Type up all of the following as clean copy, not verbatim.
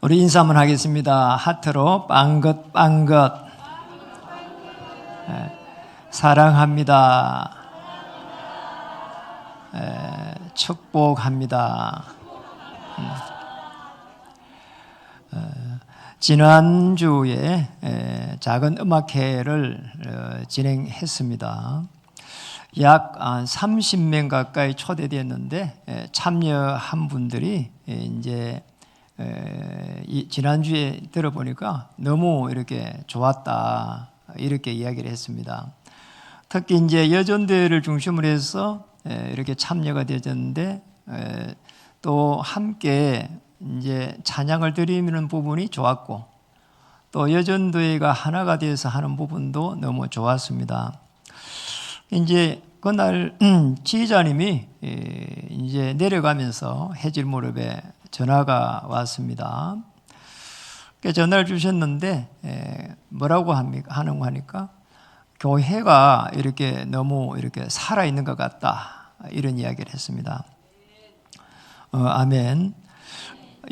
우리 인사 한번 하겠습니다. 하트로 빵긋빵긋. 사랑합니다. 축복합니다. 지난주에 작은 음악회를 진행했습니다. 약 30명 가까이 초대되었는데 참여한 분들이 이제 지난주에 들어보니까 너무 이렇게 좋았다 이렇게 이야기를 했습니다. 특히 이제 여전대를 중심으로 해서 이렇게 참여가 되었는데 또 함께 이제 찬양을 드리는 부분이 좋았고 또 여전도회가 하나가 되어서 하는 부분도 너무 좋았습니다. 이제 그날 지휘자님이 이제 내려가면서 해질 무렵에 전화가 왔습니다. 전화를 주셨는데 뭐라고 하는 거 하니까 교회가 이렇게 너무 이렇게 살아 있는 것 같다 이런 이야기를 했습니다. 아멘.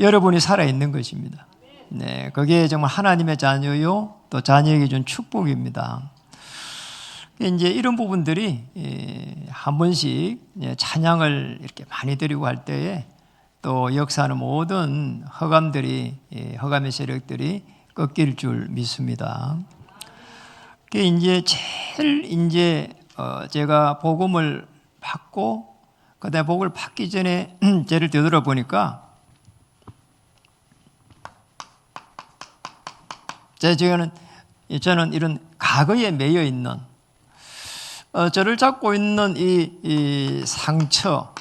여러분이 살아 있는 것입니다. 네, 그게 정말 하나님의 자녀요 또 자녀에게 준 축복입니다. 이제 이런 부분들이 한 번씩 찬양을 이렇게 많이 드리고 할 때에 또 역사하는 모든 허감의 세력들이 꺾일 줄 믿습니다. 그게 이제 제일 제가 복음을 받고 그다음에 복음을 받기 전에 죄를 되돌아보니까 저는 이런 과거에 매여 있는 저를 잡고 있는 이 상처,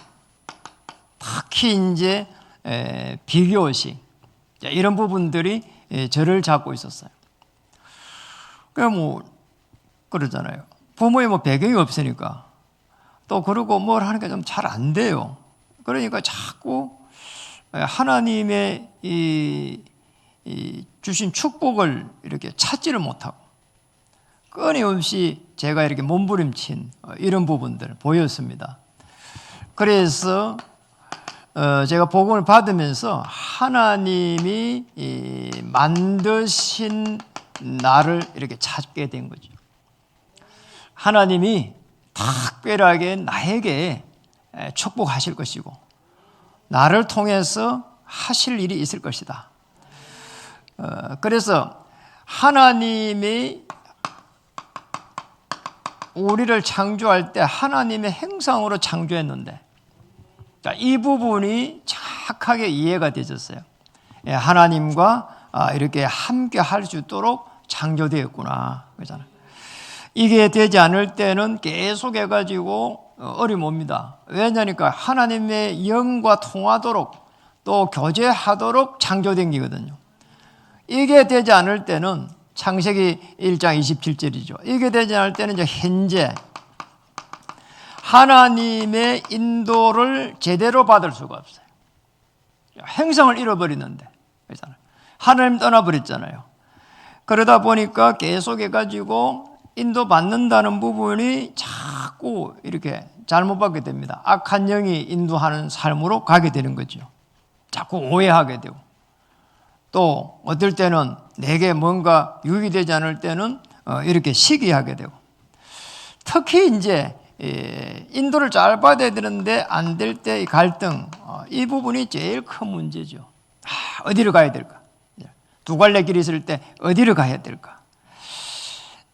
특히 이제 비교의식 이런 부분들이 저를 잡고 있었어요. 그러니까 그러잖아요. 부모의 배경이 없으니까 또 그러고 뭘 하니까 좀 잘 안 돼요. 그러니까 자꾸 하나님의 이 주신 축복을 이렇게 찾지를 못하고 끊임없이 제가 이렇게 몸부림친 이런 부분들 보였습니다. 그래서 제가 복음을 받으면서 하나님이 만드신 나를 이렇게 찾게 된 거죠. 하나님이 특별하게 나에게 축복하실 것이고 나를 통해서 하실 일이 있을 것이다. 그래서 하나님이 우리를 창조할 때 하나님의 형상으로 창조했는데 이 부분이 정확하게 이해가 되셨어요. 하나님과 이렇게 함께 할 수 있도록 창조되었구나. 그렇잖아요. 이게 되지 않을 때는 계속 해가지고 어려움 옵니다. 왜냐니까 하나님의 영과 통하도록 또 교제하도록 창조된 거거든요. 이게 되지 않을 때는 창세기 1장 27절이죠. 이게 되지 않을 때는 이제 현재 하나님의 인도를 제대로 받을 수가 없어요. 행성을 잃어버리는데 그렇잖아요. 하나님 떠나버렸잖아요. 그러다 보니까 계속 해가지고 인도받는다는 부분이 자꾸 이렇게 잘못 받게 됩니다. 악한 영이 인도하는 삶으로 가게 되는 거죠. 자꾸 오해하게 되고 또 어떨 때는 내게 뭔가 유익이 되지 않을 때는 이렇게 시기하게 되고 특히 이제 인도를 잘 받아야 되는데 안 될 때 갈등 이 부분이 제일 큰 문제죠. 어디로 가야 될까? 두 갈래 길이 있을 때 어디로 가야 될까?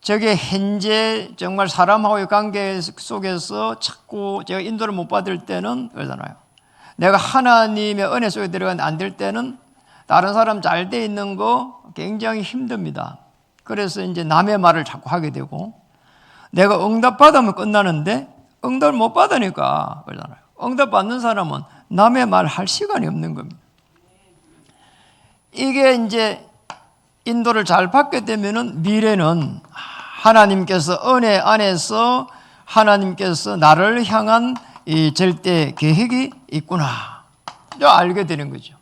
저게 현재 정말 사람하고의 관계 속에서 자꾸 제가 인도를 못 받을 때는 그러잖아요. 내가 하나님의 은혜 속에 들어가는데 안 될 때는 다른 사람 잘 돼 있는 거 굉장히 힘듭니다. 그래서 이제 남의 말을 자꾸 하게 되고 내가 응답 받으면 끝나는데 응답을 못 받으니까 그러잖아요. 응답 받는 사람은 남의 말 할 시간이 없는 겁니다. 이게 이제 인도를 잘 받게 되면은 미래는 하나님께서 은혜 안에서 하나님께서 나를 향한 이 절대 계획이 있구나. 알게 되는 거죠.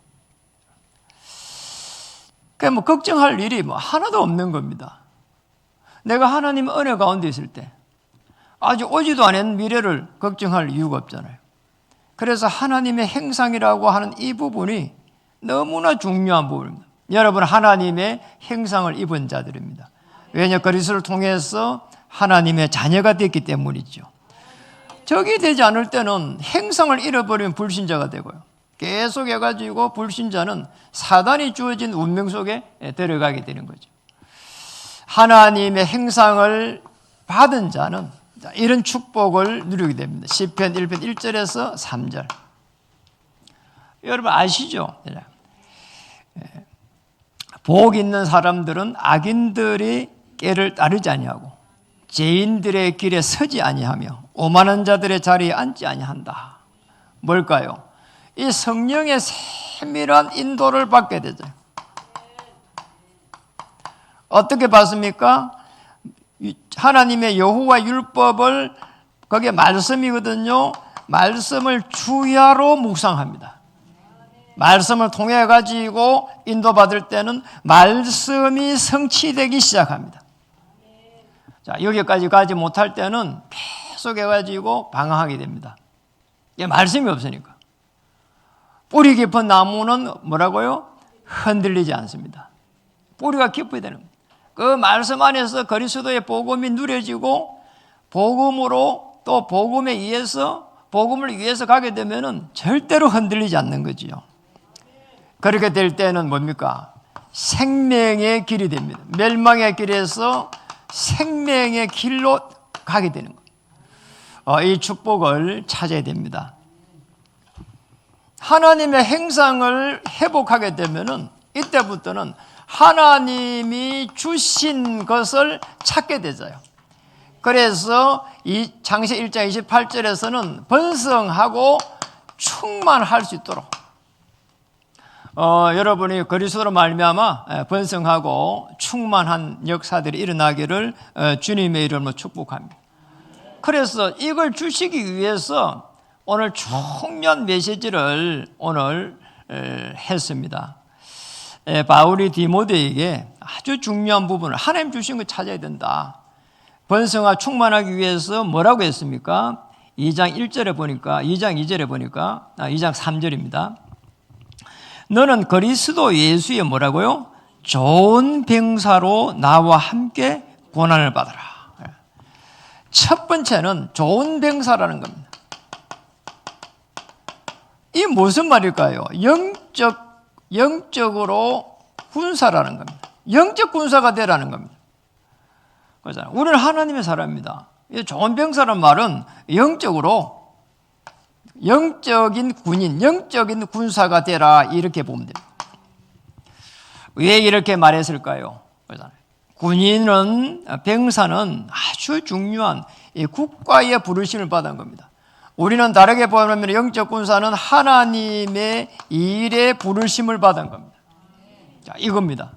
그러니까 걱정할 일이 하나도 없는 겁니다. 내가 하나님 은혜 가운데 있을 때 아직 오지도 않은 미래를 걱정할 이유가 없잖아요. 그래서 하나님의 행상이라고 하는 이 부분이 너무나 중요한 부분입니다. 여러분 하나님의 형상을 입은 자들입니다. 왜냐? 그리스도를 통해서 하나님의 자녀가 됐기 때문이죠. 적이 되지 않을 때는 형상을 잃어버리면 불신자가 되고요. 계속 해가지고 불신자는 사단이 주어진 운명 속에 들어가게 되는 거죠. 하나님의 형상을 받은 자는 이런 축복을 누리게 됩니다. 시편 1편 1절에서 3절. 여러분 아시죠? 복 있는 사람들은 악인들이 꾀를 따르지 아니하고 죄인들의 길에 서지 아니하며 오만한 자들의 자리에 앉지 아니한다. 뭘까요? 이 성령의 세밀한 인도를 받게 되죠. 어떻게 받습니까? 하나님의 여호와 율법을, 그게 말씀이거든요. 말씀을 주야로 묵상합니다. 말씀을 통해 가지고 인도받을 때는 말씀이 성취되기 시작합니다. 자, 여기까지 가지 못할 때는 계속 해가지고 방황하게 됩니다. 이게 말씀이 없으니까. 뿌리 깊은 나무는 뭐라고요? 흔들리지 않습니다. 뿌리가 깊어야 되는 겁니다. 그 말씀 안에서 그리스도의 복음이 누려지고 복음으로 또 복음에 의해서 복음을 위해서 가게 되면은 절대로 흔들리지 않는 거지요. 그렇게 될 때는 뭡니까? 생명의 길이 됩니다. 멸망의 길에서 생명의 길로 가게 되는 거예요. 이 축복을 찾아야 됩니다. 하나님의 형상을 회복하게 되면은 이때부터는 하나님이 주신 것을 찾게 되죠. 그래서 이 창세기 1장 28절에서는 번성하고 충만할 수 있도록 여러분이 그리스도로 말미암아 번성하고 충만한 역사들이 일어나기를 주님의 이름으로 축복합니다. 그래서 이걸 주시기 위해서 오늘 총련 메시지를 오늘 했습니다. 바울이 디모데에게 아주 중요한 부분을 하나님 주신 걸 찾아야 된다. 번성화 충만하기 위해서 뭐라고 했습니까? 2장 1절에 보니까 2장 2절에 보니까 2장 3절입니다. 너는 그리스도 예수의 뭐라고요? 좋은 병사로 나와 함께 고난을 받아라. 첫 번째는 좋은 병사라는 겁니다. 이 무슨 말일까요? 영적으로 군사라는 겁니다. 영적 군사가 되라는 겁니다. 그렇잖아요. 우리는 하나님의 사람입니다. 좋은 병사란 말은 영적인 군인, 영적인 군사가 되라 이렇게 보면 됩니다. 왜 이렇게 말했을까요? 군인은, 병사는 아주 중요한 국가의 부르심을 받은 겁니다. 우리는 다르게 보면 영적 군사는 하나님의 일에 부르심을 받은 겁니다. 자, 이겁니다.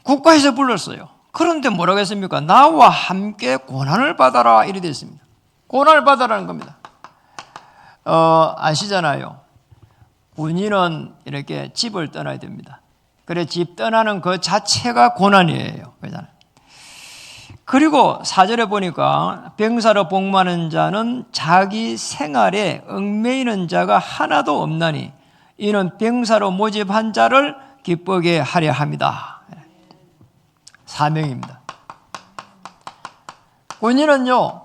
국가에서 불렀어요. 그런데 뭐라고 했습니까? 나와 함께 고난을 받아라 이렇게 되어 있습니다. 고난을 받아라는 겁니다. 아시잖아요. 군인은 이렇게 집을 떠나야 됩니다. 그래 집 떠나는 그 자체가 고난이에요. 그렇잖아요. 그리고 4절에 보니까 병사로 복무하는 자는 자기 생활에 얽매이는 자가 하나도 없나니 이는 병사로 모집한 자를 기쁘게 하려 합니다. 사명입니다. 군인은요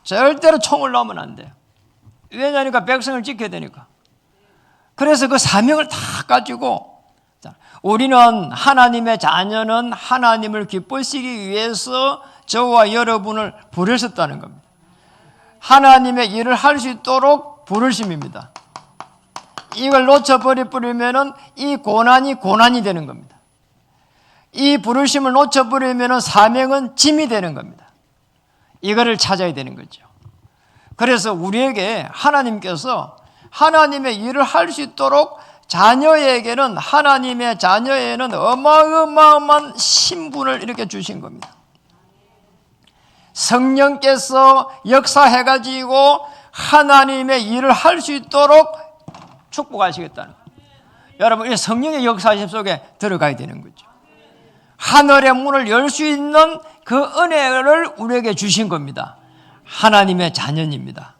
절대로 총을 놔면 안 돼요. 왜냐니까 백성을 지켜야 되니까. 그래서 그 사명을 다 가지고 우리는 하나님의 자녀는 하나님을 기쁘시기 위해서 저와 여러분을 부르셨다는 겁니다. 하나님의 일을 할 수 있도록 부르심입니다. 이걸 놓쳐버리면 이 고난이 되는 겁니다. 이 부르심을 놓쳐버리면 사명은 짐이 되는 겁니다. 이거를 찾아야 되는 거죠. 그래서 우리에게 하나님께서 하나님의 일을 할 수 있도록 자녀에게는 하나님의 자녀에는 어마어마한 신분을 이렇게 주신 겁니다. 성령께서 역사해가지고 하나님의 일을 할 수 있도록 축복하시겠다는 거예요. 여러분, 이 성령의 역사심 속에 들어가야 되는 거죠. 하늘의 문을 열 수 있는 그 은혜를 우리에게 주신 겁니다. 하나님의 자녀입니다.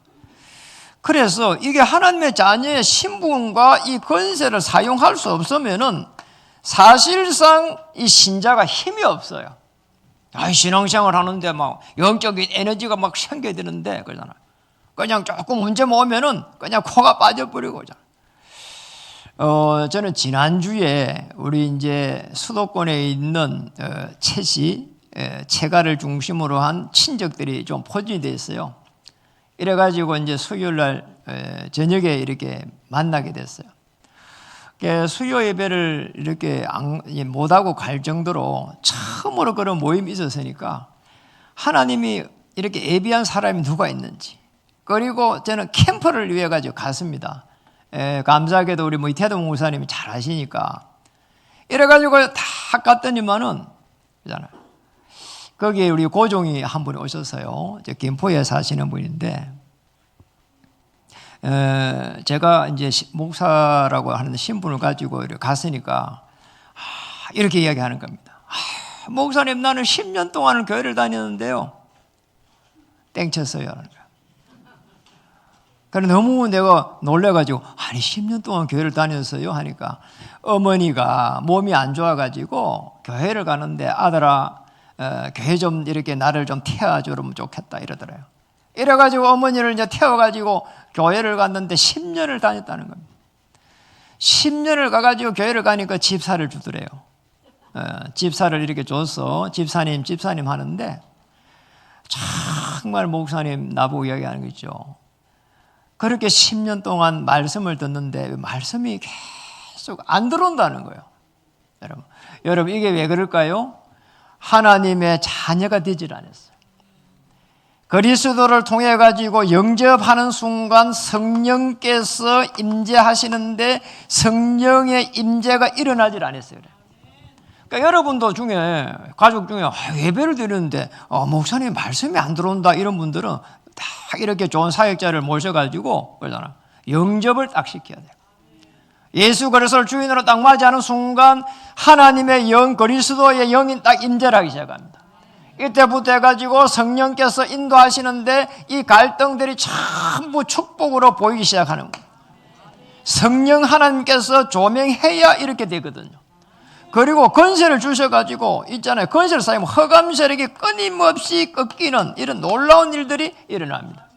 그래서 이게 하나님의 자녀의 신분과 이 권세를 사용할 수 없으면은 사실상 이 신자가 힘이 없어요. 신앙생활 하는데 막 영적인 에너지가 막 생겨드는데 그러잖아. 그냥 조금 문제 모으면은 그냥 코가 빠져버리고. 저는 지난주에 우리 이제 수도권에 있는 채시, 채가를 중심으로 한 친척들이 좀 포진이 돼 있어요. 이래가지고 이제 수요일 날 저녁에 이렇게 만나게 됐어요. 수요 예배를 이렇게 못하고 갈 정도로 처음으로 그런 모임이 있었으니까 하나님이 이렇게 예비한 사람이 누가 있는지, 그리고 저는 캠프를 위해 가지고 갔습니다. 감사하게도 우리 이태도 목사님이 잘 아시니까 이래가지고 다 갔더니만은 거기에 우리 고종이 한 분이 오셨어요. 김포에 사시는 분인데, 제가 이제 목사라고 하는 신분을 가지고 이렇게 갔으니까 이렇게 이야기하는 겁니다. 목사님, 나는 10년 동안은 교회를 다녔는데요, 땡쳤어요. 그래 너무 내가 놀래가지고, 아니 10년 동안 교회를 다녔어요 하니까, 어머니가 몸이 안 좋아가지고 교회를 가는데 아들아, 교회 좀 이렇게 나를 좀 태워주면 좋겠다 이러더래요. 이래가지고 어머니를 이제 태워가지고 교회를 갔는데 10년을 다녔다는 겁니다. 10년을 가가지고 교회를 가니까 집사를 주더래요. 집사를 이렇게 줘서 집사님 하는데, 정말 목사님 나보고 이야기하는 거죠. 그렇게 10년 동안 말씀을 듣는데 말씀이 계속 안 들어온다는 거예요. 여러분 이게 왜 그럴까요? 하나님의 자녀가 되질 않았어요. 그리스도를 통해 가지고 영접하는 순간 성령께서 임재하시는데 성령의 임재가 일어나질 않았어요. 그러니까 여러분도 중에, 가족 중에 예배를 드리는데 목사님 말씀이 안 들어온다 이런 분들은 딱 이렇게 좋은 사역자를 모셔가지고 그러잖아, 영접을 딱 시켜야 돼요. 예수 그리스도를 주인으로 딱 맞이하는 순간 하나님의 영, 그리스도의 영이 딱 임재를 하기 시작합니다. 이때부터 해가지고 성령께서 인도하시는데 이 갈등들이 전부 축복으로 보이기 시작하는 거예요. 성령 하나님께서 조명해야 이렇게 되거든요. 그리고 건세를 주셔가지고 있잖아요. 건세를 쌓이면 흑암 세력이 끊임없이 꺾이는 이런 놀라운 일들이 일어납니다.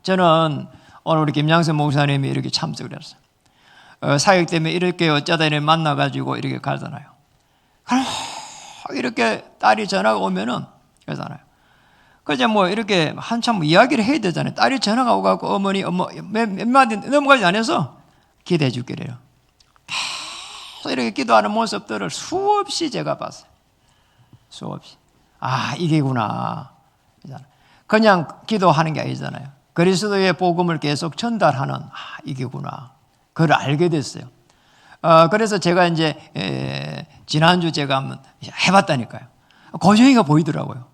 저는 오늘 우리 김양선 목사님이 이렇게 참석을 했어요. 사역 때문에 이렇게 어쩌다 이렇게 만나가지고 이렇게 가잖아요. 이렇게 딸이 전화가 오면은 그러잖아요. 그저 뭐 이렇게 한참 이야기를 해야 되잖아요. 딸이 전화가 오고 어머니 몇 마디 넘어가지 않아서 기도해 줄게래요. 이렇게 기도하는 모습들을 수없이 제가 봤어요. 수없이. 이게구나. 그냥 기도하는 게 아니잖아요. 그리스도의 복음을 계속 전달하는, 이게구나. 그걸 알게 됐어요. 그래서 제가 이제 지난주 제가 한번 해봤다니까요. 고정이가 보이더라고요.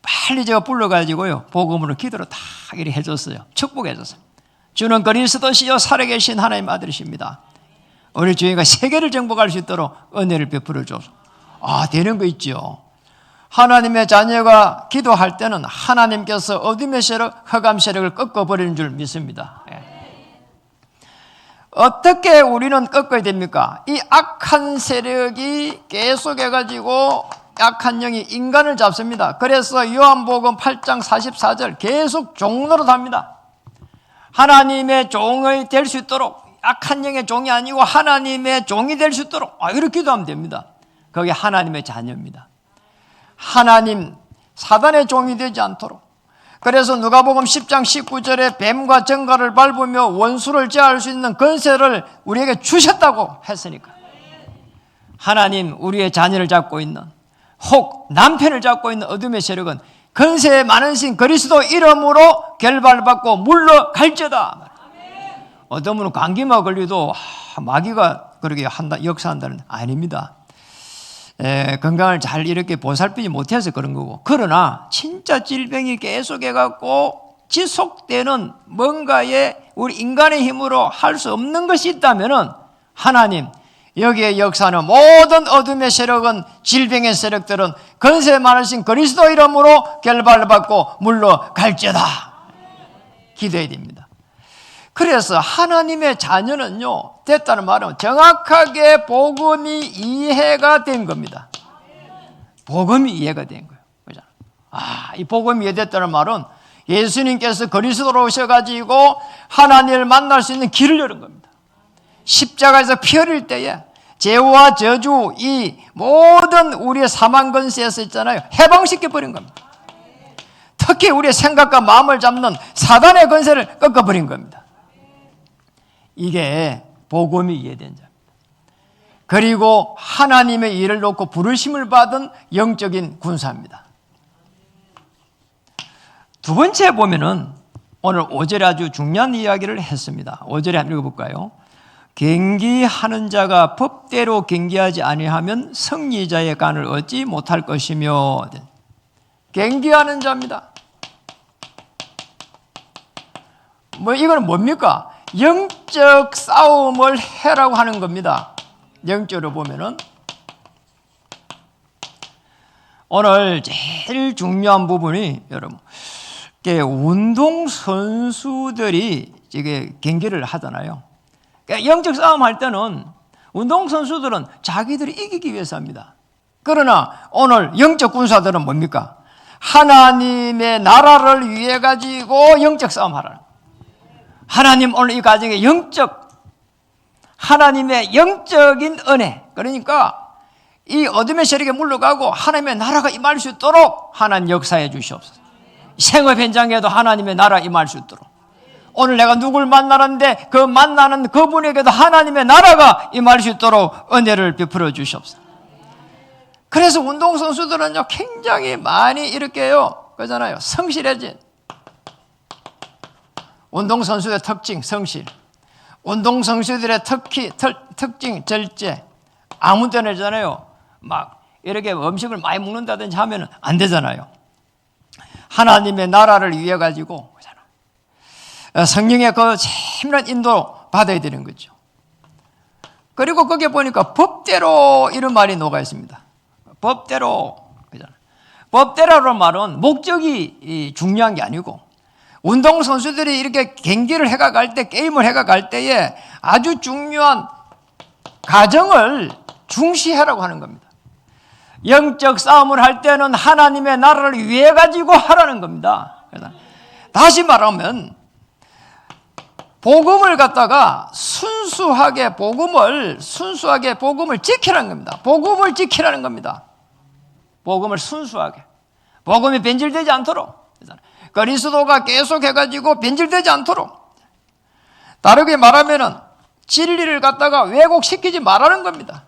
빨리 제가 불러가지고요, 복음으로 기도를 다 이렇게 해줬어요. 축복해줬어요. 주는 그리스도시요 살아계신 하나님 아들이십니다. 우리 주님과 세계를 정복할 수 있도록 은혜를 베풀어 줘서 되는 거 있죠. 하나님의 자녀가 기도할 때는 하나님께서 어둠의 세력, 흑암 세력을 꺾어버리는 줄 믿습니다. 어떻게 우리는 꺾어야 됩니까? 이 악한 세력이 계속해가지고 악한 영이 인간을 잡습니다. 그래서 요한복음 8장 44절 계속 종노릇 합니다. 하나님의 종이 될 수 있도록, 악한 영의 종이 아니고 하나님의 종이 될 수 있도록 이렇게 기도하면 됩니다. 그게 하나님의 자녀입니다. 하나님, 사단의 종이 되지 않도록. 그래서 누가복음 10장 19절에 뱀과 정갈을 밟으며 원수를 제할 수 있는 권세를 우리에게 주셨다고 했으니까, 하나님, 우리의 자녀를 잡고 있는, 혹 남편을 잡고 있는 어둠의 세력은 권세 많은 신 그리스도 이름으로 결발받고 물러갈지어다. 어떤 분은 감기만 걸려도 마귀가 그렇게 역사한다는, 아닙니다. 건강을 잘 이렇게 보살피지 못해서 그런 거고, 그러나 진짜 질병이 계속해갖고 지속되는 뭔가에 우리 인간의 힘으로 할 수 없는 것이 있다면은, 하나님, 여기에 역사하는 모든 어둠의 세력은, 질병의 세력들은 권세 많으신 그리스도 이름으로 결발받고 물러갈지어다. 기도해야 됩니다. 그래서 하나님의 자녀는요, 됐다는 말은 정확하게 복음이 이해가 된 겁니다. 복음이 이해가 된 거예요. 이 복음이 이해됐다는 말은 예수님께서 그리스도로 오셔가지고 하나님을 만날 수 있는 길을 열은 겁니다. 십자가에서 피 흘릴 때에 죄와 저주, 이 모든 우리의 사망 권세에서 있잖아요, 해방시켜 버린 겁니다. 특히 우리의 생각과 마음을 잡는 사단의 권세를 꺾어버린 겁니다. 이게 복음이 이해된 자입니다. 그리고 하나님의 일을 놓고 부르심을 받은 영적인 군사입니다. 두 번째 보면은 오늘 5절에 아주 중요한 이야기를 했습니다. 5절에 한번 읽어볼까요? 경기하는 자가 법대로 경기하지 아니하면 승리자의 간을 얻지 못할 것이며. 경기하는 자입니다. 이건 뭡니까? 영적 싸움을 해라고 하는 겁니다. 영적으로 보면은 오늘 제일 중요한 부분이 여러분, 운동 선수들이 이게 경기를 하잖아요. 그러니까 영적 싸움 할 때는 운동 선수들은 자기들이 이기기 위해서 합니다. 그러나 오늘 영적 군사들은 뭡니까? 하나님의 나라를 위해 가지고 영적 싸움 하라는 거예요. 하나님 오늘 이 가정에 하나님의 영적인 은혜, 그러니까 이 어둠의 세력에 물러가고 하나님의 나라가 임할 수 있도록 하나님 역사해 주시옵소서. 생업 현장에도 하나님의 나라 임할 수 있도록. 오늘 내가 누굴 만나는데 그 만나는 그분에게도 하나님의 나라가 임할 수 있도록 은혜를 베풀어 주시옵소서. 그래서 운동선수들은요, 굉장히 많이 이렇게요, 그러잖아요, 성실해진. 운동선수의 특징, 성실. 운동선수들의 특징, 절제. 아무 때나 있잖아요, 막 이렇게 음식을 많이 먹는다든지 하면 안 되잖아요. 하나님의 나라를 위해 가지고 성령의 그 참된 인도 받아야 되는 거죠. 그리고 거기에 보니까 법대로 이런 말이 녹아 있습니다. 법대로. 법대로라는 말은 목적이 중요한 게 아니고, 운동선수들이 이렇게 경기를 해가갈 때, 게임을 해가갈 때에 아주 중요한 가정을 중시하라고 하는 겁니다. 영적 싸움을 할 때는 하나님의 나라를 위해 가지고 하라는 겁니다. 다시 말하면 복음을 갖다가 순수하게 복음을 지키라는 겁니다. 복음을 지키라는 겁니다. 복음을 순수하게. 복음이 변질되지 않도록. 그리스도가 계속 해가지고 변질되지 않도록. 다르게 말하면은 진리를 갖다가 왜곡시키지 말라는 겁니다.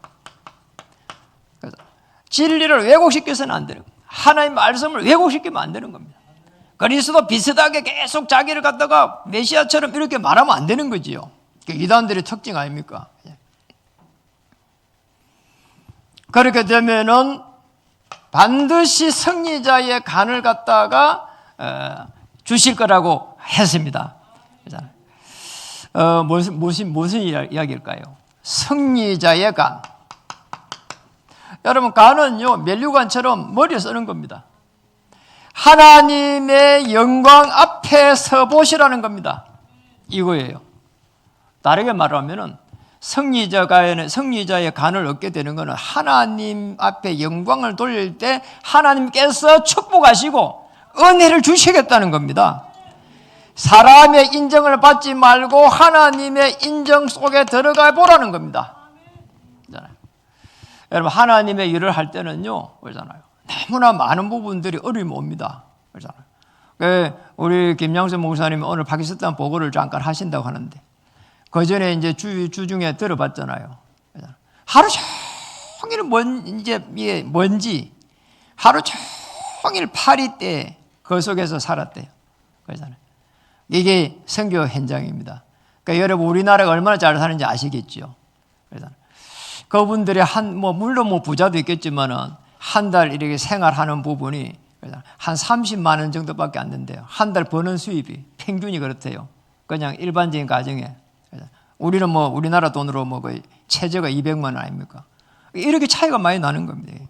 진리를 왜곡시켜서는 안 되는 겁니다. 하나님 말씀을 왜곡시키면 안 되는 겁니다. 그리스도 비슷하게 계속 자기를 갖다가 메시아처럼 이렇게 말하면 안 되는 거지요. 이단들의 특징 아닙니까? 그렇게 되면은 반드시 승리자의 간을 갖다가 주실 거라고 했습니다. 무슨 이야기일까요? 승리자의 간. 여러분, 간은요, 면류관처럼 머리에 쓰는 겁니다. 하나님의 영광 앞에 서 보시라는 겁니다. 이거예요. 다르게 말하면은 승리자의 간을 얻게 되는 것은 하나님 앞에 영광을 돌릴 때 하나님께서 축복하시고 은혜를 주시겠다는 겁니다. 사람의 인정을 받지 말고 하나님의 인정 속에 들어가 보라는 겁니다. 여러분, 하나님의 일을 할 때는요, 그러잖아요, 너무나 많은 부분들이 어려움이 옵니다. 그러잖아요. 우리 김양수 목사님이 오늘 파키스탄 보고를 잠깐 하신다고 하는데, 그 전에 이제 주중에 들어봤잖아요. 하루 종일 먼지, 하루 종일 파리떼 그 속에서 살았대요. 그러잖아요. 이게 선교 현장입니다. 그러니까 여러분, 우리나라가 얼마나 잘 사는지 아시겠죠? 그러잖아요. 그분들이 물론 부자도 있겠지만은 한 달 이렇게 생활하는 부분이 한 30만 원 정도밖에 안 된대요. 한 달 버는 수입이 평균이 그렇대요. 그냥 일반적인 가정에. 우리는 우리나라 돈으로 거의 최저가 200만 원 아닙니까? 이렇게 차이가 많이 나는 겁니다.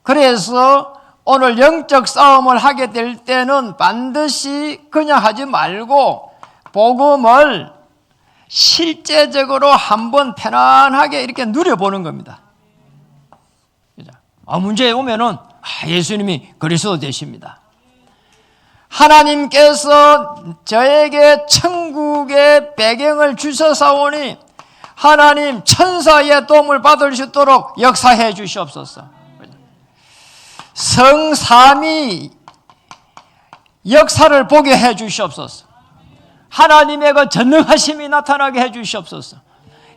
그래서 오늘 영적 싸움을 하게 될 때는 반드시 그냥 하지 말고 복음을 실제적으로 한번 편안하게 이렇게 누려보는 겁니다. 문제 오면은 예수님이 그리스도 되십니다. 하나님께서 저에게 천국의 배경을 주셔사오니 하나님 천사의 도움을 받을 수 있도록 역사해 주시옵소서. 성삼위 역사를 보게 해 주시옵소서. 하나님의 그 전능하심이 나타나게 해 주시옵소서.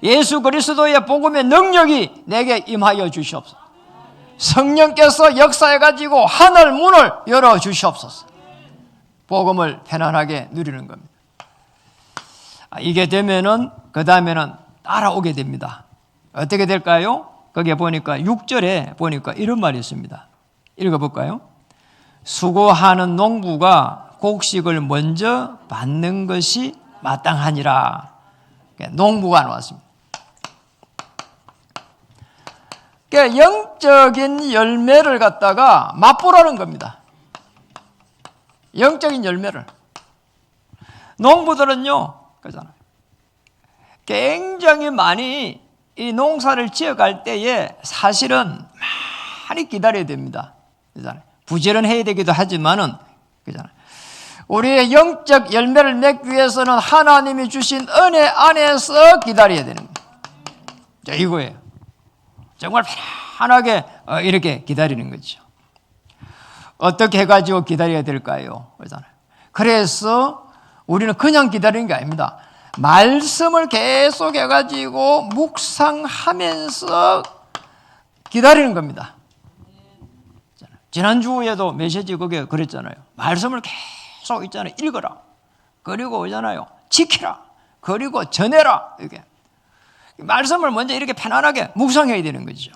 예수 그리스도의 복음의 능력이 내게 임하여 주시옵소서. 성령께서 역사해 가지고 하늘 문을 열어 주시옵소서. 복음을 편안하게 누리는 겁니다. 이게 되면은 그 다음에는 따라오게 됩니다. 어떻게 될까요? 거기에 보니까 6절에 보니까 이런 말이 있습니다. 읽어볼까요? 수고하는 농부가 곡식을 먼저 받는 것이 마땅하니라. 농부가 나왔습니다. 영적인 열매를 갖다가 맛보라는 겁니다. 영적인 열매를. 농부들은요, 그잖아요. 굉장히 많이 이 농사를 지어갈 때에 사실은 많이 기다려야 됩니다. 그잖아요. 부지런해야 되기도 하지만은, 그잖아요. 우리의 영적 열매를 맺기 위해서는 하나님이 주신 은혜 안에서 기다려야 되는 거예요. 이거예요. 정말 편안하게 이렇게 기다리는 거죠. 어떻게 해가지고 기다려야 될까요? 그러잖아요. 그래서 우리는 그냥 기다리는 게 아닙니다. 말씀을 계속 해가지고 묵상하면서 기다리는 겁니다. 지난주에도 메시지 거기에 그랬잖아요. 말씀을 계속 있잖아요. 읽어라. 그리고 있잖아요. 지키라. 그리고 전해라. 이렇게. 말씀을 먼저 이렇게 편안하게 묵상해야 되는 거죠.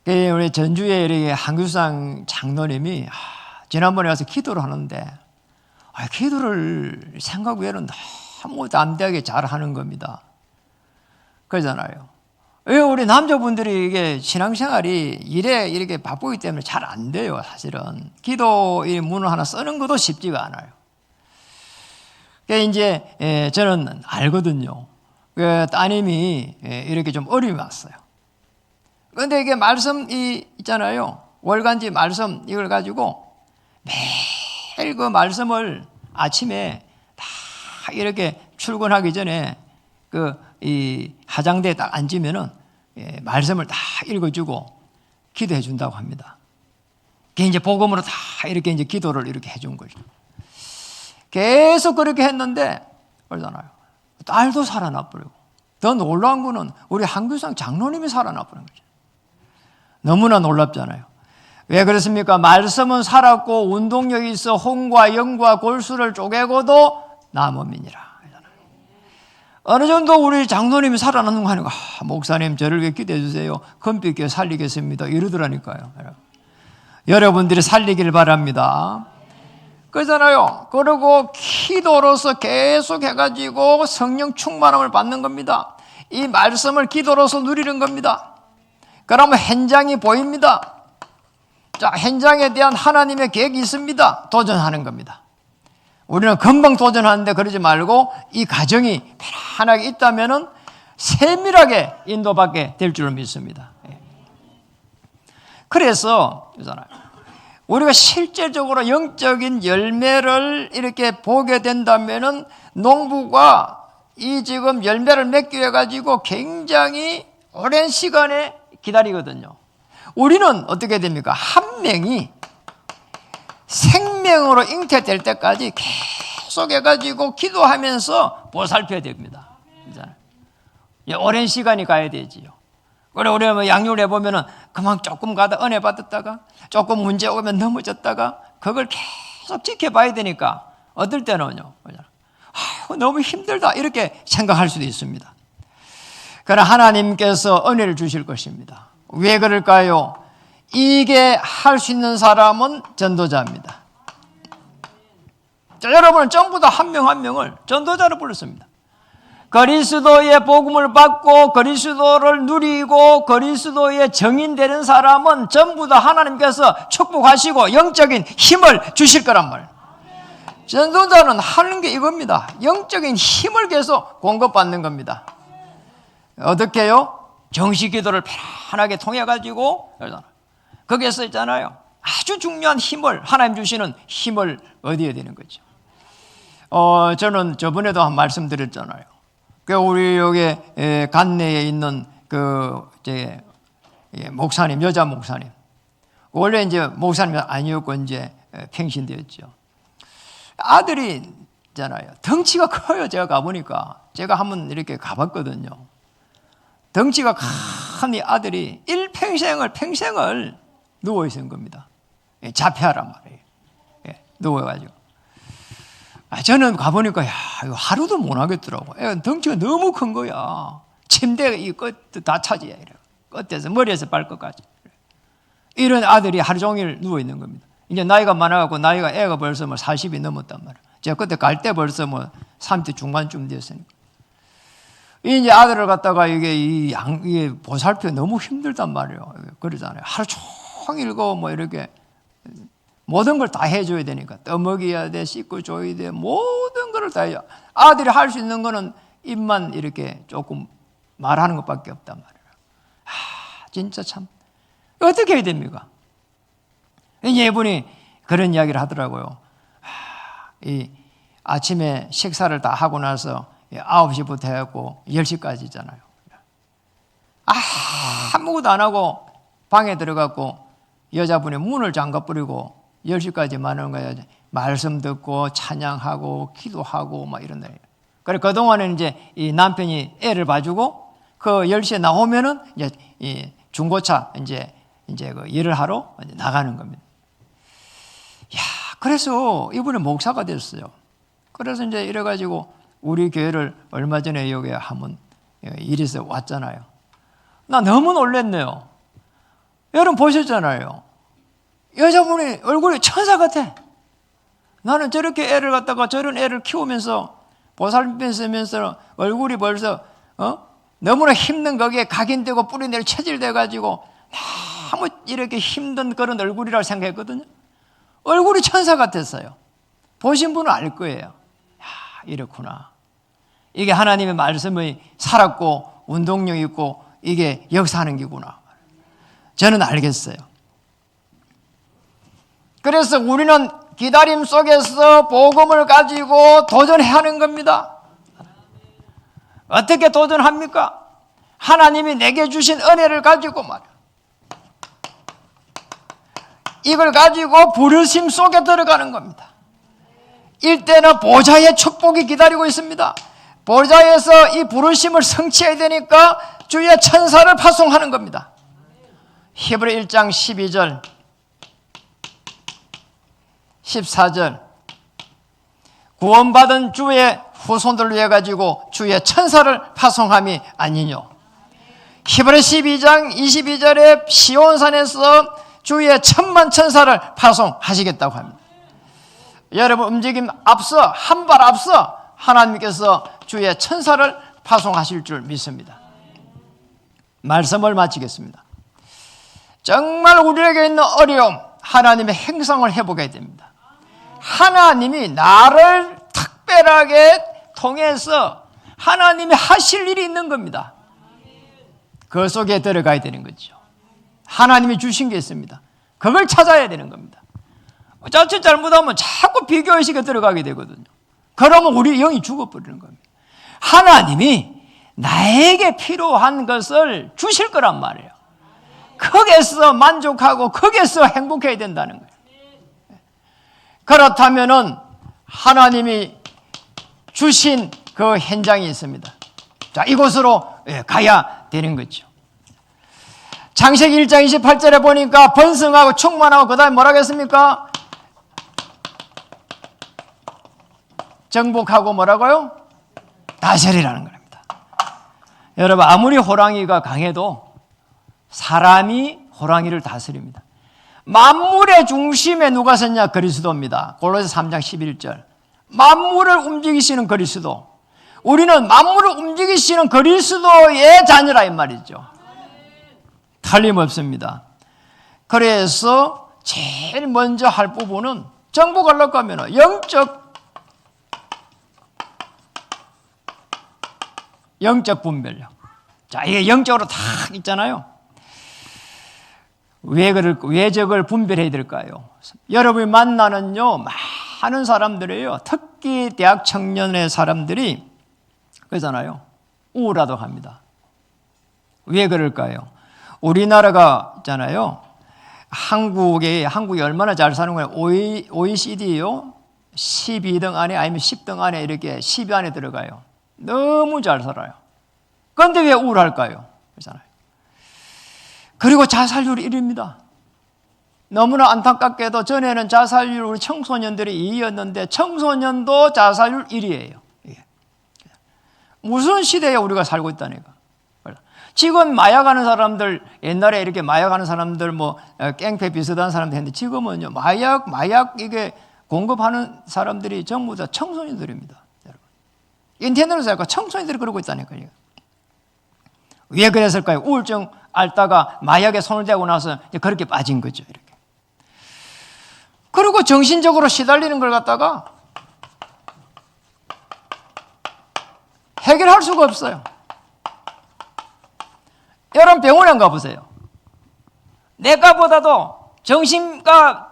우리 전주에 이렇게 한규상 장로님이 지난번에 와서 기도를 하는데 기도를 생각 외에는 너무 담대하게 잘 하는 겁니다. 그러잖아요. 왜 우리 남자분들이 이게 신앙생활이 일에 이렇게 바쁘기 때문에 잘 안 돼요, 사실은. 기도의 문을 하나 쓰는 것도 쉽지가 않아요. 이제 저는 알거든요. 따님이 이렇게 좀 어려움이 왔어요. 그런데 이게 말씀이 있잖아요. 월간지 말씀 이걸 가지고 매일 그 말씀을 아침에 다 이렇게 출근하기 전에 이 화장대에 딱 앉으면은 말씀을 다 읽어주고 기도해 준다고 합니다. 그게 이제 복음으로 다 이렇게 이제 기도를 이렇게 해준 거죠. 계속 그렇게 했는데, 그러잖아요. 딸도 살아나 버리고. 더 놀라운 거는 우리 한규상 장로님이 살아나 버린 거죠. 너무나 놀랍잖아요. 왜 그렇습니까? 말씀은 살았고 운동력이 있어 혼과 영과 골수를 쪼개고도 남음이니라. 어느 정도 우리 장로님이 살아나는 거 하니까 목사님 저를 위해 기도해 주세요. 금빛교회 살리겠습니다. 이러더라니까요. 여러분들이 살리길 바랍니다. 그러잖아요. 그리고 기도로서 계속 해가지고 성령 충만함을 받는 겁니다. 이 말씀을 기도로서 누리는 겁니다. 그러면 현장이 보입니다. 자, 현장에 대한 하나님의 계획이 있습니다. 도전하는 겁니다. 우리는 금방 도전하는데 그러지 말고 이 과정이 편안하게 있다면은 세밀하게 인도받게 될 줄을 믿습니다. 그래서 그러잖아요. 우리가 실제적으로 영적인 열매를 이렇게 보게 된다면은 농부가 이 지금 열매를 맺기 위해 가지고 굉장히 오랜 시간에 기다리거든요. 우리는 어떻게 됩니까? 한 명이 생명으로 잉태될 때까지 계속 해가지고 기도하면서 보살펴야 됩니다. 오랜 시간이 가야 되지요. 그래, 우리 양육을 해보면은 그만 조금 가다 은혜 받았다가 조금 문제 오면 넘어졌다가 그걸 계속 지켜봐야 되니까 어떨 때는요, 너무 힘들다 이렇게 생각할 수도 있습니다. 그러나 하나님께서 은혜를 주실 것입니다. 왜 그럴까요? 이게 할 수 있는 사람은 전도자입니다. 자, 여러분은 전부 다 한 명 한 명을 전도자로 불렀습니다. 그리스도의 복음을 받고 그리스도를 누리고 그리스도의 정인되는 사람은 전부 다 하나님께서 축복하시고 영적인 힘을 주실 거란 말이에요. 전도자는 하는 게 이겁니다. 영적인 힘을 계속 공급받는 겁니다. 어떻게 해요? 정식 기도를 편하게 통해 가지고 거기에서 있잖아요. 아주 중요한 힘을, 하나님 주시는 힘을 얻어야 되는 거죠. 저는 저번에도 한 말씀 드렸잖아요. 우리 여기 간내에 있는 목사님, 여자 목사님. 원래 이제 목사님이 아니었고 이제 팽신되었죠. 아들이 있잖아요. 덩치가 커요. 제가 가보니까. 제가 한번 이렇게 가봤거든요. 덩치가 큰 이 아들이 평생을 누워 있는 겁니다. 자폐하란 말이에요. 누워가지고. 저는 가보니까, 이거 하루도 못 하겠더라고. 애가 덩치가 너무 큰 거야. 침대 이 끝 다 차지해. 끝에서, 머리에서 발끝까지. 이런 아들이 하루 종일 누워 있는 겁니다. 이제 나이가 많아갖고, 애가 벌써 40이 넘었단 말이야. 제가 그때 갈 때 벌써 30대 중반쯤 되었으니까. 이제 아들을 갖다가 이게 보살펴 너무 힘들단 말이에요. 그러잖아요. 하루 종일 이렇게 모든 걸 다 해줘야 되니까. 떠먹여야 돼, 씻고 줘야 돼, 모든 걸 다 해요. 아들이 할 수 있는 거는 입만 이렇게 조금 말하는 것밖에 없단 말이에요. 진짜 참. 어떻게 해야 됩니까? 이제 이분이 그런 이야기를 하더라고요. 아침에 식사를 다 하고 나서 9시부터 해갖고 10시까지잖아요. 아무것도 안 하고 방에 들어갔고 여자분이 문을 잠가버리고 10시까지 하는 거야. 말씀 듣고 찬양하고 기도하고 막 이런 날. 그래 그동안은 이제 이 남편이 애를 봐주고 그 10시에 나오면은 이제 이 중고차 이제 그 일을 하러 이제 나가는 겁니다. 그래서 이분이 목사가 됐어요. 그래서 이제 이래가지고 우리 교회를 얼마 전에 여기 한번 일해서 왔잖아요. 나 너무 놀랐네요. 여러분 보셨잖아요. 여자분이 얼굴이 천사 같아. 나는 저렇게 애를 갖다가 저런 애를 키우면서 보살피면서 얼굴이 벌써 너무나 힘든 거기에 각인되고 뿌리내려 체질돼가지고 너무 이렇게 힘든 그런 얼굴이라고 생각했거든요. 얼굴이 천사 같았어요. 보신 분은 알 거예요. 이렇구나. 이게 하나님의 말씀이 살았고 운동력 있고 이게 역사하는 기구나. 저는 알겠어요. 그래서 우리는 기다림 속에서 복음을 가지고 도전해야 하는 겁니다. 어떻게 도전합니까? 하나님이 내게 주신 은혜를 가지고 말이야. 이걸 가지고 부르심 속에 들어가는 겁니다. 일대는 보좌의 축복이 기다리고 있습니다. 보좌에서 이 부르심을 성취해야 되니까 주의 천사를 파송하는 겁니다. 히브리 1장 12절 14절 구원받은 주의 후손들을 위해 가지고 주의 천사를 파송함이 아니뇨. 히브리 12장 22절에 시온산에서 주의 1000만 천사를 파송하시겠다고 합니다. 여러분 움직임 앞서 한 발 앞서 하나님께서 주의 천사를 파송하실 줄 믿습니다. 말씀을 마치겠습니다. 정말 우리에게 있는 어려움 하나님의 행성을 해보게 됩니다. 하나님이 나를 특별하게 통해서 하나님이 하실 일이 있는 겁니다. 그 속에 들어가야 되는 거죠. 하나님이 주신 게 있습니다. 그걸 찾아야 되는 겁니다. 자칫 잘못하면 자꾸 비교의식에 들어가게 되거든요. 그러면 우리 영이 죽어버리는 겁니다. 하나님이 나에게 필요한 것을 주실 거란 말이에요. 거기에서 만족하고 거기에서 행복해야 된다는 거예요. 그렇다면은 하나님이 주신 그 현장이 있습니다. 자, 이곳으로 가야 되는 거죠. 창세기 1장 28절에 보니까 번성하고 충만하고 그 다음에 뭐라고 했습니까? 정복하고 뭐라고요? 다스리라는 겁니다. 여러분 아무리 호랑이가 강해도 사람이 호랑이를 다스립니다. 만물의 중심에 누가 섰냐? 그리스도입니다. 골로새 3장 11절 만물을 움직이시는 그리스도. 우리는 만물을 움직이시는 그리스도의 자녀라 이 말이죠. 틀림없습니다. 그래서 제일 먼저 할 부분은 정복하려고 하면 영적 분별력. 자, 이게 영적으로 다 있잖아요. 왜적을 분별해야 될까요? 여러분이 만나는요, 많은 사람들이에요. 특히 대학 청년의 사람들이 그러잖아요. 우울하다고 합니다. 왜 그럴까요? 우리나라가 있잖아요. 한국이 얼마나 잘 사는 거예요? OECD요. 12등 안에 아니면 10등 안에 이렇게 10위 안에 들어가요. 너무 잘 살아요. 그런데 왜 우울할까요? 그렇잖아요. 그리고 자살률이 1위입니다. 너무나 안타깝게도 전에는 자살률 우리 청소년들이 2위였는데 청소년도 자살률 1위예요. 무슨 시대에 우리가 살고 있다니까. 지금 마약하는 사람들, 옛날에 이렇게 마약하는 사람들 뭐 깽패 비슷한 사람들 했는데 지금은요 마약 이게 공급하는 사람들이 전부 다 청소년들입니다. 여러분. 인터넷으로 살고 청소년들이 그러고 있다니까요. 왜 그랬을까요? 우울증 앓다가 마약에 손을 대고 나서 그렇게 빠진 거죠. 이렇게. 그리고 정신적으로 시달리는 걸 갖다가 해결할 수가 없어요. 여러분 병원에 가보세요. 내과보다도 정신과가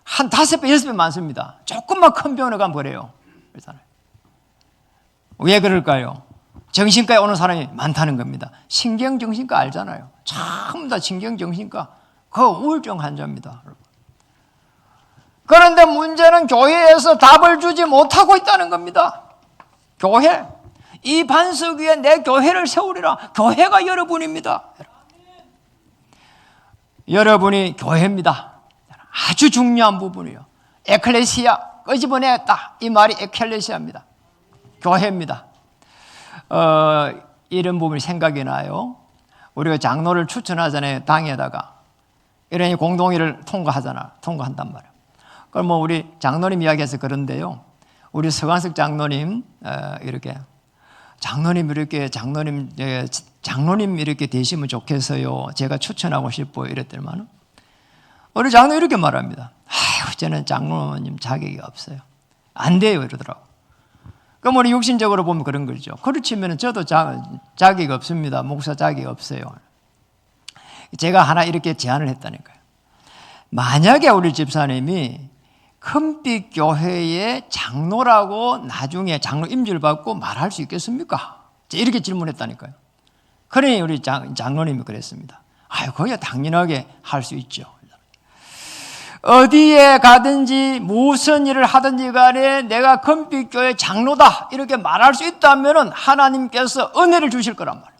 한 5배, 6배 많습니다. 조금만 큰 병원에 가면 그래요. 왜 그럴까요? 정신과에 오는 사람이 많다는 겁니다. 신경정신과 알잖아요. 전부 다 신경정신과 그 우울증 환자입니다. 그런데 문제는 교회에서 답을 주지 못하고 있다는 겁니다. 교회. 이 반석 위에 내 교회를 세우리라. 교회가 여러분입니다. 여러분이 교회입니다. 아주 중요한 부분이에요. 에클레시아 끄집어냈다. 이 말이 에클레시아입니다. 교회입니다. 이런 부분이 생각이 나요. 우리가 장로를 추천하잖아요. 당에다가. 이러니 공동회를 통과한단 말이에요. 그럼 뭐 우리 장로님 이야기해서 그런데요. 우리 서광석 장로님 장로님 이렇게 되시면 좋겠어요. 제가 추천하고 싶어요. 이랬더니만 우리 장로 이렇게 말합니다. 아유, 저는 장로님 자격이 없어요. 안 돼요. 이러더라고. 그럼 우리 육신적으로 보면 그런 거죠. 그렇지만 저도 자격이 없습니다. 목사 자격이 없어요. 제가 하나 이렇게 제안을 했다니까요. 만약에 우리 집사님이 큰빛 교회의 장로라고 나중에 장로 임지를 받고 말할 수 있겠습니까? 이렇게 질문했다니까요. 그러니 우리 장로님이 그랬습니다. 아유, 그야 당연하게 할 수 있죠. 어디에 가든지 무슨 일을 하든지 간에 내가 큰빛 교회 장로다 이렇게 말할 수 있다면 하나님께서 은혜를 주실 거란 말이에요.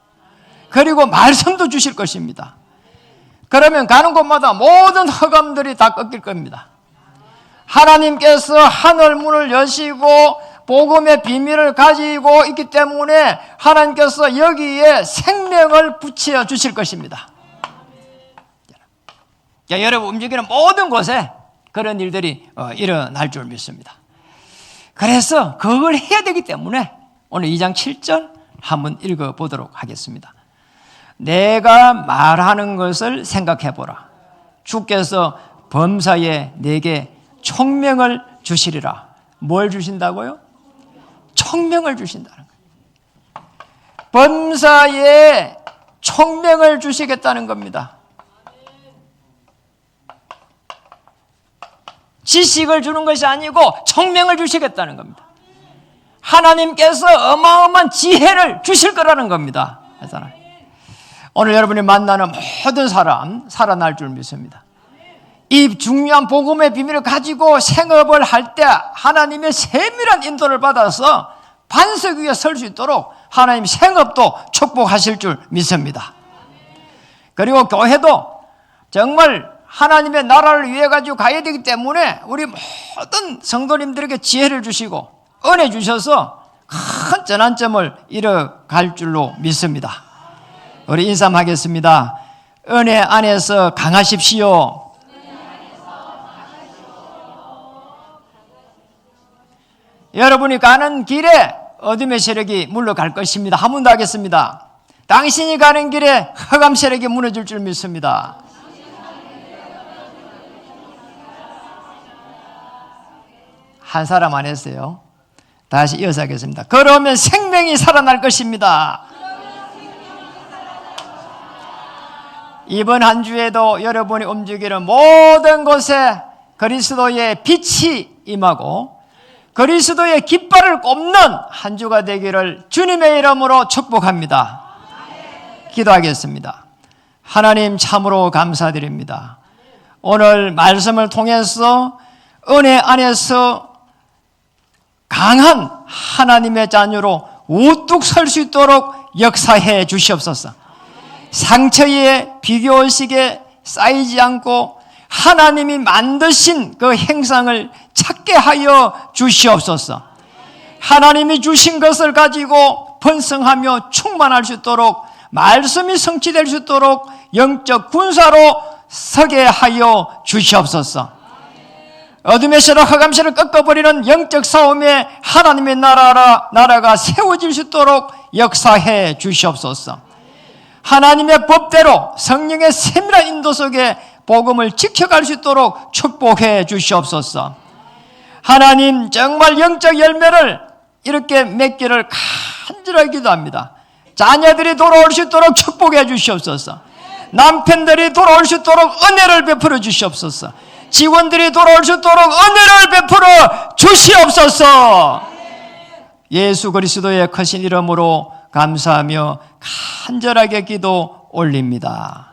그리고 말씀도 주실 것입니다. 그러면 가는 곳마다 모든 허감들이 다 꺾일 겁니다. 하나님께서 하늘 문을 여시고 복음의 비밀을 가지고 있기 때문에 하나님께서 여기에 생명을 붙여 주실 것입니다. 여러분 움직이는 모든 곳에 그런 일들이 일어날 줄 믿습니다. 그래서 그걸 해야 되기 때문에 오늘 2장 7절 한번 읽어보도록 하겠습니다. 내가 말하는 것을 생각해보라. 주께서 범사에 내게 총명을 주시리라. 뭘 주신다고요? 총명을 주신다는 거예요. 범사에 총명을 주시겠다는 겁니다. 지식을 주는 것이 아니고 총명을 주시겠다는 겁니다. 하나님께서 어마어마한 지혜를 주실 거라는 겁니다. 오늘 여러분이 만나는 모든 사람 살아날 줄 믿습니다. 이 중요한 복음의 비밀을 가지고 생업을 할 때 하나님의 세밀한 인도를 받아서 반석 위에 설 수 있도록 하나님 생업도 축복하실 줄 믿습니다. 그리고 교회도 정말 하나님의 나라를 위해 가지고 가야 되기 때문에 우리 모든 성도님들에게 지혜를 주시고 은혜 주셔서 큰 전환점을 이뤄갈 줄로 믿습니다. 우리 인사하겠습니다. 은혜 안에서 강하십시오. 여러분이 가는 길에 어둠의 세력이 물러갈 것입니다. 한 번 더 하겠습니다. 당신이 가는 길에 흑암 세력이 무너질 줄 믿습니다. 한 사람 안 했어요. 다시 이어서 하겠습니다. 그러면 생명이 살아날 것입니다. 이번 한 주에도 여러분이 움직이는 모든 곳에 그리스도의 빛이 임하고 그리스도의 깃발을 꼽는 한 주가 되기를 주님의 이름으로 축복합니다. 기도하겠습니다. 하나님 참으로 감사드립니다. 오늘 말씀을 통해서 은혜 안에서 강한 하나님의 자녀로 우뚝 설 수 있도록 역사해 주시옵소서. 상처에 비교의식에 쌓이지 않고 하나님이 만드신 그 행상을 찾게 하여 주시옵소서. 하나님이 주신 것을 가지고 번성하며 충만할 수 있도록 말씀이 성취될 수 있도록 영적 군사로 서게 하여 주시옵소서. 어둠의 세력 흑암 세력을 꺾어버리는 영적 싸움에 하나님의 나라가 세워질 수 있도록 역사해 주시옵소서. 하나님의 법대로 성령의 세밀한 인도 속에 복음을 지켜갈 수 있도록 축복해 주시옵소서. 하나님 정말 영적 열매를 이렇게 맺기를 간절하게 기도합니다. 자녀들이 돌아올 수 있도록 축복해 주시옵소서. 남편들이 돌아올 수 있도록 은혜를 베풀어 주시옵소서. 직원들이 돌아올 수 있도록 은혜를 베풀어 주시옵소서. 예수 그리스도의 크신 이름으로 감사하며 간절하게 기도 올립니다.